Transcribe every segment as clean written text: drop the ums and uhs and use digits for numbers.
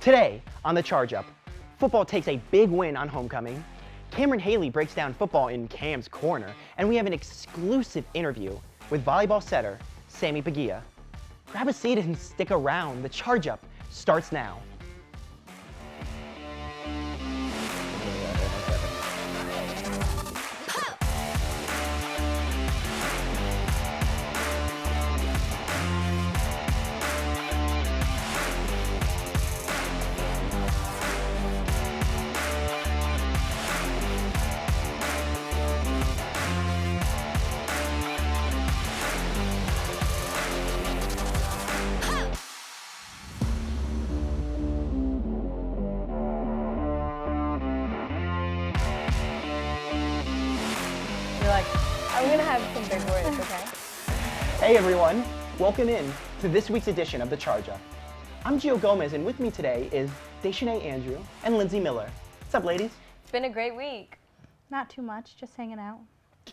Today on The Charge Up, football takes a big win on homecoming, Cameron Haley breaks down football in Cam's Corner, and we have an exclusive interview with volleyball setter Sammy Bagia. Grab a seat and stick around. The Charge Up starts now. I'm gonna have some big words, okay? Hey everyone, welcome in to this week's edition of The Charge Up. I'm Gio Gomez, and with me today is Deshanae Andrew and Lindsay Miller. What's up, ladies? It's been a great week. Not too much, just hanging out.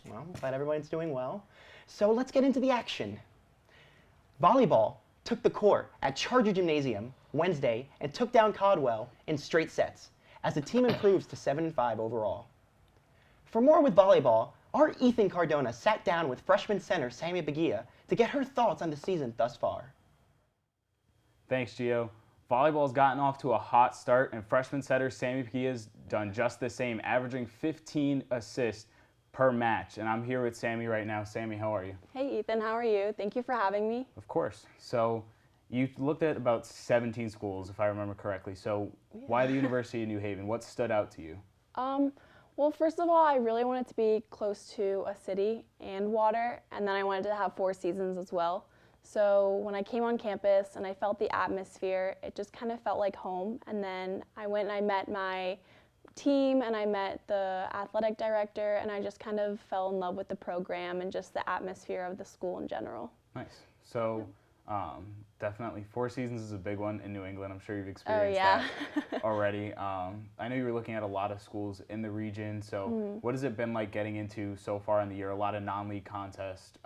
Well, I'm glad everyone's doing well. So let's get into the action. Volleyball took the court at Charger Gymnasium Wednesday and took down Caldwell in straight sets as the team improves to 7-5 overall. For more with volleyball, our Ethan Cardona sat down with freshman center Sammy Bagia to get her thoughts on the season thus far. Thanks, Gio. Volleyball's gotten off to a hot start, and freshman setter Sammy Bagia's done just the same, averaging 15 assists per match. And I'm here with Sammy right now. Sammy, how are you? Hey, Ethan, how are you? Thank you for having me. Of course. So you looked at about 17 schools, if I remember correctly. So why the University of New Haven? What stood out to you? Well, first of all, I really wanted to be close to a city and water, and then I wanted to have 4 seasons as well. So when I came on campus and I felt the atmosphere, it just kind of felt like home. And then I went and I met my team and I met the athletic director, and I just kind of fell in love with the program and just the atmosphere of the school in general. Nice. So definitely 4 seasons is a big one in New England. I'm sure you've experienced that already. I know you were looking at a lot of schools in the region. So what has it been like getting into so far in the year? A lot of non-league contests,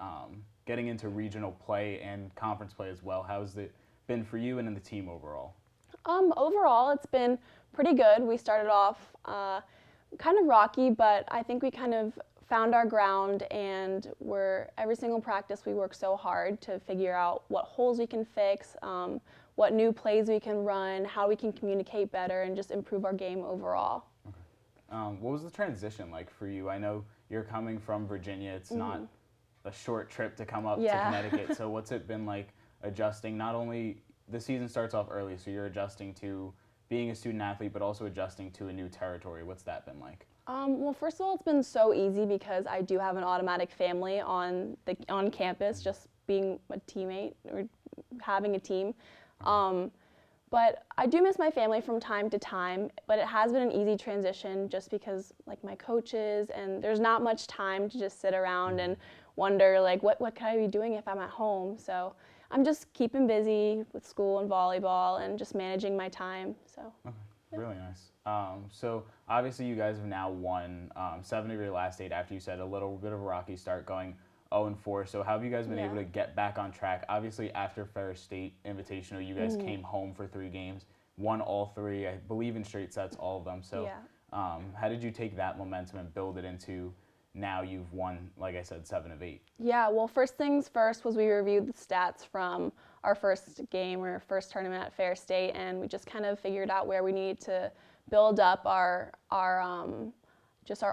getting into regional play and conference play as well. How's it been for you and in the team overall? Overall, it's been pretty good. We started off kind of rocky, but I think we kind of found our ground, and every single practice we work so hard to figure out what holes we can fix, what new plays we can run, how we can communicate better, and just improve our game overall. Okay. What was the transition like for you? I know you're coming from Virginia. It's not a short trip to come up to Connecticut. So what's it been like adjusting? Not only the season starts off early, so you're adjusting to being a student athlete, but also adjusting to a new territory. What's that been like? Well, first of all, it's been so easy because I do have an automatic family on campus, just being a teammate or having a team. But I do miss my family from time to time, but it has been an easy transition just because like my coaches, and there's not much time to just sit around and wonder like what could I be doing if I'm at home. So I'm just keeping busy with school and volleyball and just managing my time. So. Okay. Really nice. So obviously you guys have now won 7 of your last 8 after you said a little bit of a rocky start going 0-4. So how have you guys been able to get back on track? Obviously after Ferris State Invitational, you guys came home for 3 games, won all 3, I believe in straight sets, all of them. So how did you take that momentum and build it into now you've won, like I said, 7 of 8? Yeah, well, first things first was we reviewed the stats from our first game or first tournament at Ferris State, and we just kind of figured out where we needed to build up our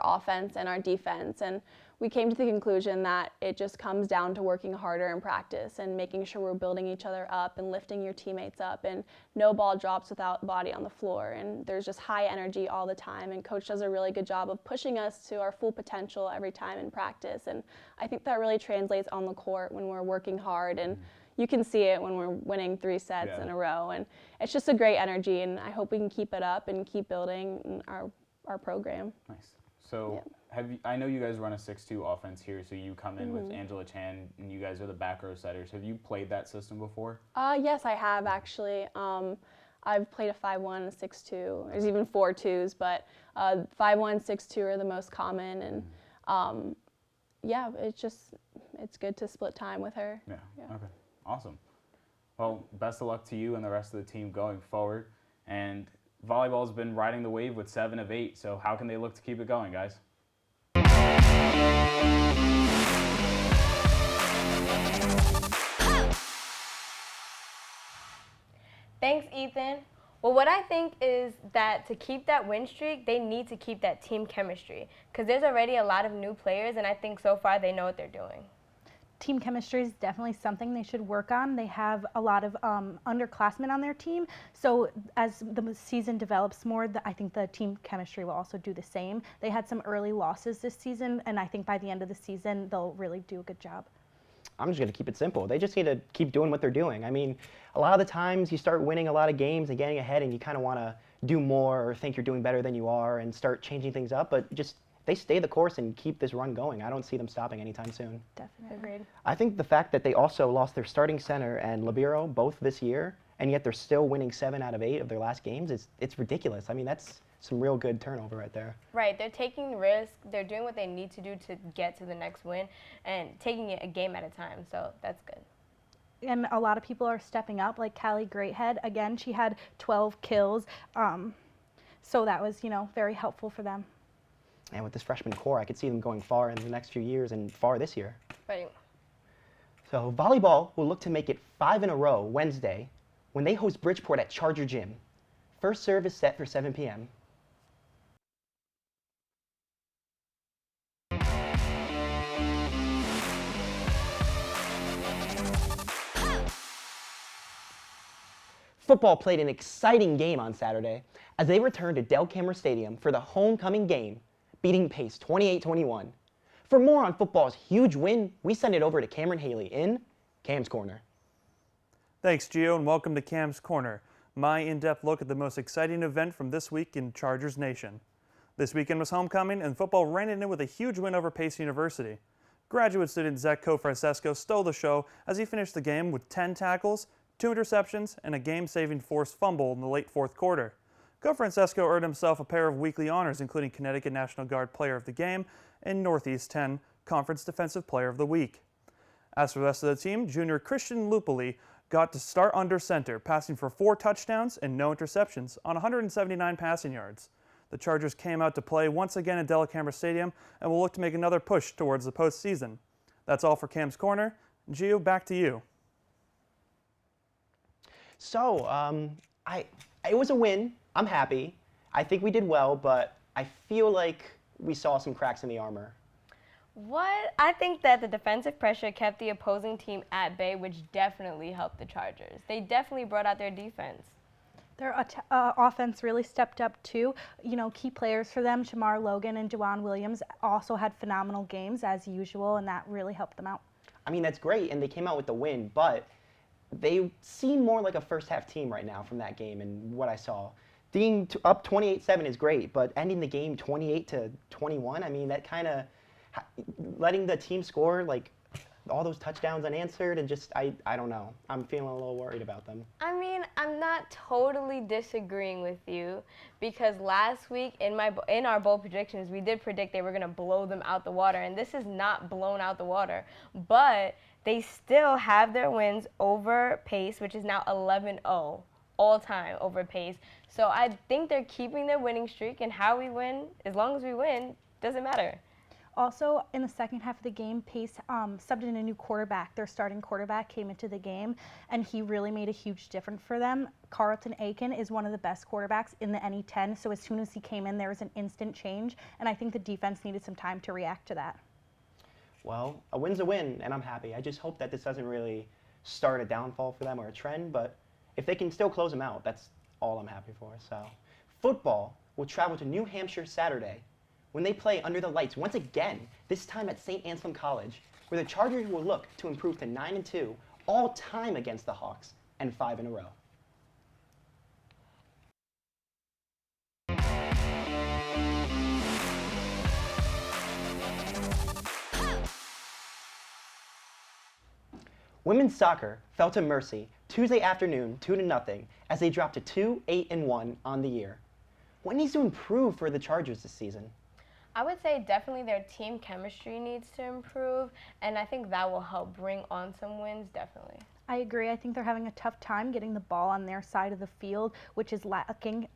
offense and our defense. And we came to the conclusion that it just comes down to working harder in practice and making sure we're building each other up and lifting your teammates up, and no ball drops without body on the floor. And there's just high energy all the time, and coach does a really good job of pushing us to our full potential every time in practice. And I think that really translates on the court when we're working hard, and you can see it when we're winning 3 sets in a row. And it's just a great energy, and I hope we can keep it up and keep building our program. Nice. So I know you guys run a 6-2 offense here, so you come in with Angela Chan, and you guys are the back row setters. Have you played that system before? Yes, I have actually. I've played a 5-1, a 6-2. There's even 4-2s, but 5-1, 6-2 are the most common. And it's good to split time with her. Yeah. Okay. Awesome. Well, best of luck to you and the rest of the team going forward. And volleyball's been riding the wave with 7 of 8, so how can they look to keep it going, guys? Thanks, Ethan. Well, what I think is that to keep that win streak, they need to keep that team chemistry because there's already a lot of new players, and I think so far they know what they're doing. Team chemistry is definitely something they should work on. They have a lot of underclassmen on their team, so as the season develops more, I think the team chemistry will also do the same. They had some early losses this season, and I think by the end of the season, they'll really do a good job. I'm just going to keep it simple. They just need to keep doing what they're doing. I mean, a lot of the times you start winning a lot of games and getting ahead and you kind of want to do more or think you're doing better than you are and start changing things up, but just they stay the course and keep this run going. I don't see them stopping anytime soon. Definitely. Agreed. I think the fact that they also lost their starting center and libero both this year, and yet they're still winning 7 out of 8 of their last games, it's ridiculous. I mean, that's some real good turnover right there. Right, they're taking risks. They're doing what they need to do to get to the next win and taking it a game at a time, so that's good. And a lot of people are stepping up, like Callie Greathead. Again, she had 12 kills, so that was, very helpful for them. And with this freshman core, I could see them going far in the next few years and far this year. Right. So volleyball will look to make it 5 in a row Wednesday when they host Bridgeport at Charger Gym. First serve is set for 7 p.m. Football played an exciting game on Saturday as they returned to Del Camera Stadium for the homecoming game, beating Pace 28-21. For more on football's huge win, we send it over to Cameron Haley in Cam's Corner. Thanks, Gio, and welcome to Cam's Corner, my in-depth look at the most exciting event from this week in Chargers Nation. This weekend was homecoming, and football ran it in with a huge win over Pace University. Graduate student Zach Cofrancesco stole the show as he finished the game with 10 tackles, 2 interceptions, and a game-saving forced fumble in the late fourth quarter. Cofrancesco earned himself a pair of weekly honors, including Connecticut National Guard Player of the Game and Northeast 10 Conference Defensive Player of the Week. As for the rest of the team, junior Christian Lupoli got to start under center, passing for 4 touchdowns and no interceptions on 179 passing yards. The Chargers came out to play once again at Del Camera Stadium and will look to make another push towards the postseason. That's all for Cam's Corner. Gio, back to you. So, it was a win. I'm happy. I think we did well, but I feel like we saw some cracks in the armor. What? I think that the defensive pressure kept the opposing team at bay, which definitely helped the Chargers. They definitely brought out their defense. Their offense really stepped up too. Key players for them, Shamar Logan and Juwan Williams, also had phenomenal games as usual, and that really helped them out. I mean, that's great, and they came out with the win, but they seem more like a first-half team right now from that game and what I saw. Being up 28-7 is great, but ending the game 28-21, I mean, that kind of letting the team score like all those touchdowns unanswered and just I don't know. I'm feeling a little worried about them. I mean, I'm not totally disagreeing with you because last week in our bowl predictions, we did predict they were going to blow them out the water, and this is not blown out the water, but they still have their wins over Pace, which is now 11-0 all time over Pace. So I think they're keeping their winning streak, and how we win, as long as we win, doesn't matter. Also, in the second half of the game, Pace subbed in a new quarterback. Their starting quarterback came into the game, and he really made a huge difference for them. Carlton Aiken is one of the best quarterbacks in the NE10, so as soon as he came in, there was an instant change, and I think the defense needed some time to react to that. Well, a win's a win, and I'm happy. I just hope that this doesn't really start a downfall for them or a trend, but if they can still close them out, that's all I'm happy for. So, football will travel to New Hampshire Saturday when they play under the lights once again, this time at St. Anselm College, where the Chargers will look to improve to 9-2 all time against the Hawks and 5 in a row. Women's soccer fell to Mercy Tuesday afternoon 2-0 as they dropped to 2-8-1 on the year. What needs to improve for the Chargers this season? I would say definitely their team chemistry needs to improve, and I think that will help bring on some wins, definitely. I agree. I think they're having a tough time getting the ball on their side of the field, which is lacking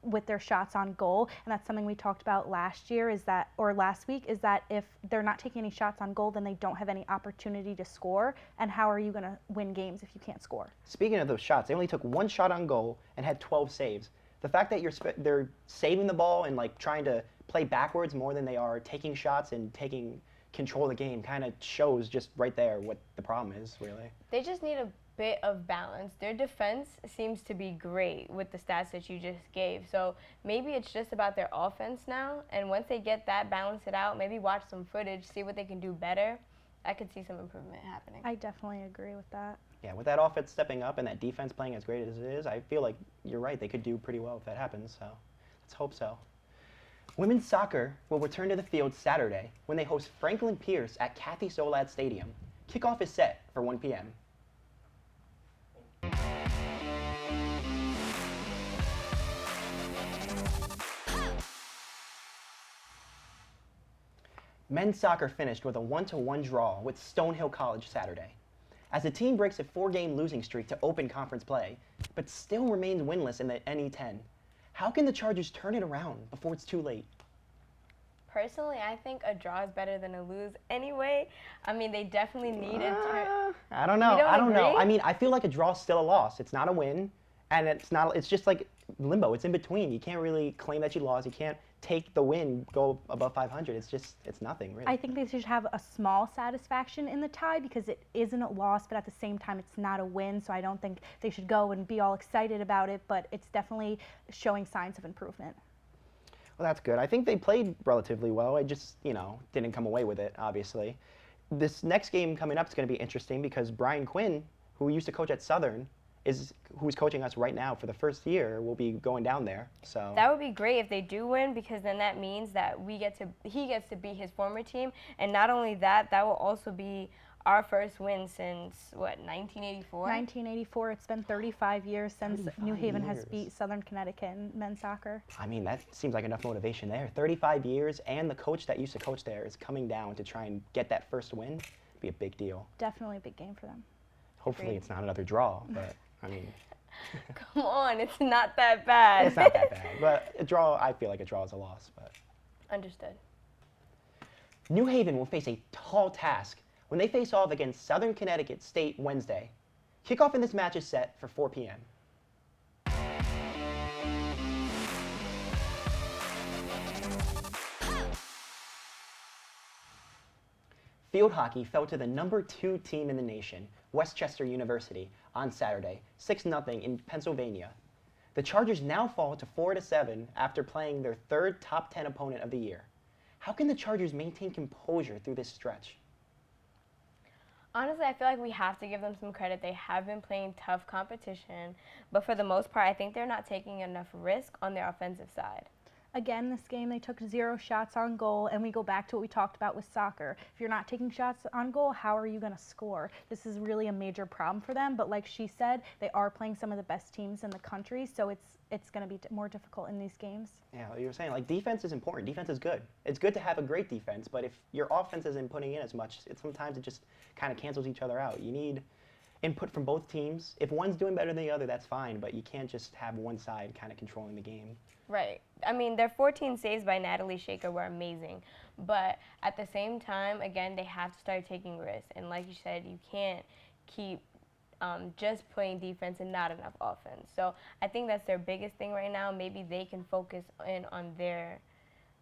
with their shots on goal. And that's something we talked about last week, is that if they're not taking any shots on goal, then they don't have any opportunity to score. And how are you going to win games if you can't score? Speaking of those shots, they only took one shot on goal and had 12 saves. The fact that they're saving the ball and like trying to play backwards more than they are taking shots and taking control of the game kind of shows just right there what the problem is, really. They just need a bit of balance. Their defense seems to be great with the stats that you just gave. So maybe it's just about their offense now. And once they get that, balance it out, maybe watch some footage, see what they can do better. I could see some improvement happening. I definitely agree with that. Yeah, with that offense stepping up and that defense playing as great as it is, I feel like you're right. They could do pretty well if that happens. So let's hope so. Women's soccer will return to the field Saturday when they host Franklin Pierce at Kathy Solad Stadium. Kickoff is set for 1 p.m. Men's soccer finished with a 1-1 draw with Stonehill College Saturday, as the team breaks a 4-game losing streak to open conference play, but still remains winless in the NE10. How can the Chargers turn it around before it's too late? Personally, I think a draw is better than a lose anyway. I mean, they definitely need a turn. I don't know. You don't I don't know. agree? I mean, I feel like a draw is still a loss. It's not a win, and it's just like limbo. It's in between. You can't really claim that you lost. You can't take the win, go above 500. It's nothing, really. I think they should have a small satisfaction in the tie because it isn't a loss, but at the same time, it's not a win. So I don't think they should go and be all excited about it, but it's definitely showing signs of improvement. Well, that's good. I think they played relatively well. I just, didn't come away with it, obviously. This next game coming up is going to be interesting because Brian Quinn, who used to coach at Southern, who's coaching us right now for the first year, will be going down there. So That would be great if they do win, because then that means that he gets to beat his former team, and not only that, that will also be our first win since 1984. 1984, it's been 35 years since 35 New Haven has years. beat Southern Connecticut in men's soccer. I mean, that seems like enough motivation there. 35 years, and the coach that used to coach there is coming down to try and get that first win. It'd be a big deal. Definitely a big game for them. Hopefully Agreed. it's not another draw, but I mean, Come on, it's not that bad. it's not that bad. But a draw, I feel like a draw is a loss. But Understood. New Haven will face a tall task when they face off against Southern Connecticut State Wednesday. Kickoff in this match is set for 4 p.m. Field hockey fell to the number 2 team in the nation, Westchester University, on Saturday, 6-0 in Pennsylvania. The Chargers now fall to 4-7 after playing their third top 10 opponent of the year. How can the Chargers maintain composure through this stretch? Honestly, I feel like we have to give them some credit. They have been playing tough competition, but for the most part, I think they're not taking enough risk on their offensive side. Again, this game, they took 0 shots on goal, and we go back to what we talked about with soccer. If you're not taking shots on goal, how are you going to score? This is really a major problem for them, but like she said, they are playing some of the best teams in the country, so it's going to be more difficult in these games. Yeah, you were saying, like, defense is important. Defense is good. It's good to have a great defense, but if your offense isn't putting in as much, sometimes it just kind of cancels each other out. You need input from both teams. If one's doing better than the other, that's fine, but you can't just have one side kind of controlling the game. Right. I mean, their 14 saves by Natalie Shaker were amazing. But at the same time, again, they have to start taking risks. And like you said, you can't keep just playing defense and not enough offense. So I think that's their biggest thing right now. Maybe they can focus in on their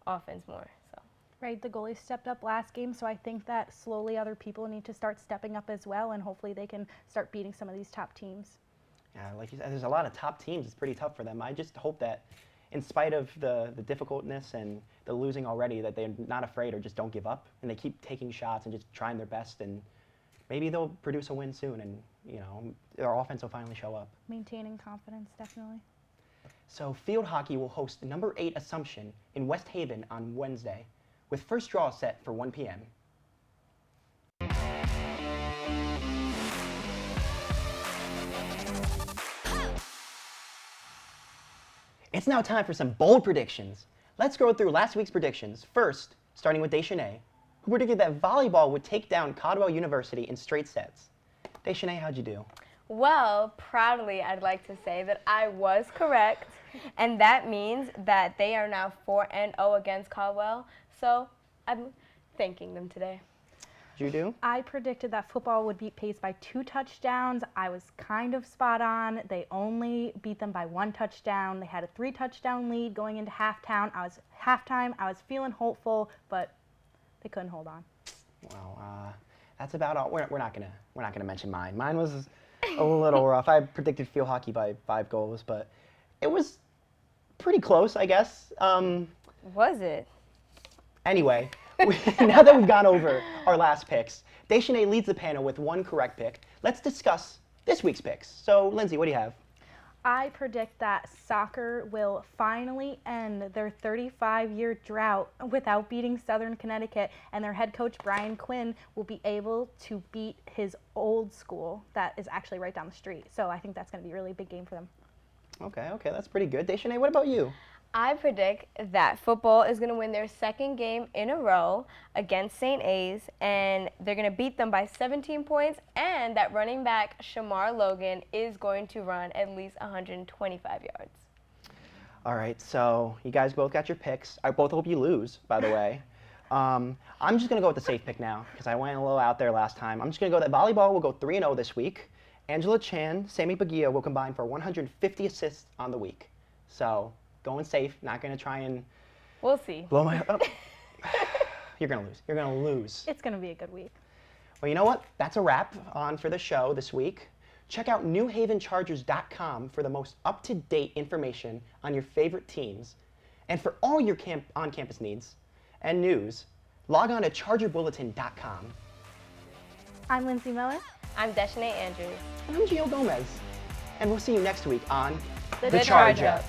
offense more. So. Right, the goalie stepped up last game, so I think that slowly other people need to start stepping up as well, and hopefully they can start beating some of these top teams. Yeah, like you said, there's a lot of top teams. It's pretty tough for them. I just hope that in spite of the difficultness and the losing already, that they're not afraid or just don't give up, and they keep taking shots and just trying their best, and maybe they'll produce a win soon, and their offense will finally show up. Maintaining confidence, definitely. So field hockey will host number 8 Assumption in West Haven on Wednesday, with first draw set for 1 p.m. It's now time for some bold predictions. Let's go through last week's predictions. First, starting with Deschanel, who predicted that volleyball would take down Caldwell University in straight sets. Deschanay, how'd you do? Well, proudly, I'd like to say that I was correct, and that means that they are now 4-0 against Caldwell. So I'm thanking them today. Did you do? I predicted that football would beat Pace by 2 touchdowns. I was kind of spot on. They only beat them by 1 touchdown. They had a 3-touchdown lead going into halftime. I was feeling hopeful, but they couldn't hold on. Well, that's about all. We're not gonna mention mine. Mine was a little rough. I predicted field hockey by 5 goals, but it was pretty close, I guess. Was it? Anyway, now that we've gone over our last picks, Deschanay leads the panel with 1 correct pick. Let's discuss this week's picks. So, Lindsay, what do you have? I predict that soccer will finally end their 35-year drought without beating Southern Connecticut, and their head coach, Brian Quinn, will be able to beat his old school that is actually right down the street. So I think that's going to be a really big game for them. Okay, that's pretty good. Deschanay, what about you? I predict that football is going to win their 2nd game in a row against St. A's, and they're going to beat them by 17 points, and that running back, Shamar Logan, is going to run at least 125 yards. All right, so you guys both got your picks. I both hope you lose, by the way. I'm just going to go with the safe pick now because I went a little out there last time. I'm just going to go that volleyball will go 3-0 this week. Angela Chan, Sammy Baguia will combine for 150 assists on the week. So going safe, not going to try and We'll see. blow my up. You're going to lose. You're going to lose. It's going to be a good week. Well, you know what? That's a wrap on for the show this week. Check out newhavenchargers.com for the most up-to-date information on your favorite teams. And for all your on-campus needs and news, log on to chargerbulletin.com. I'm Lindsay Miller. I'm Deschanay Andrews. And I'm Gio Gomez. And we'll see you next week on The Charge Up.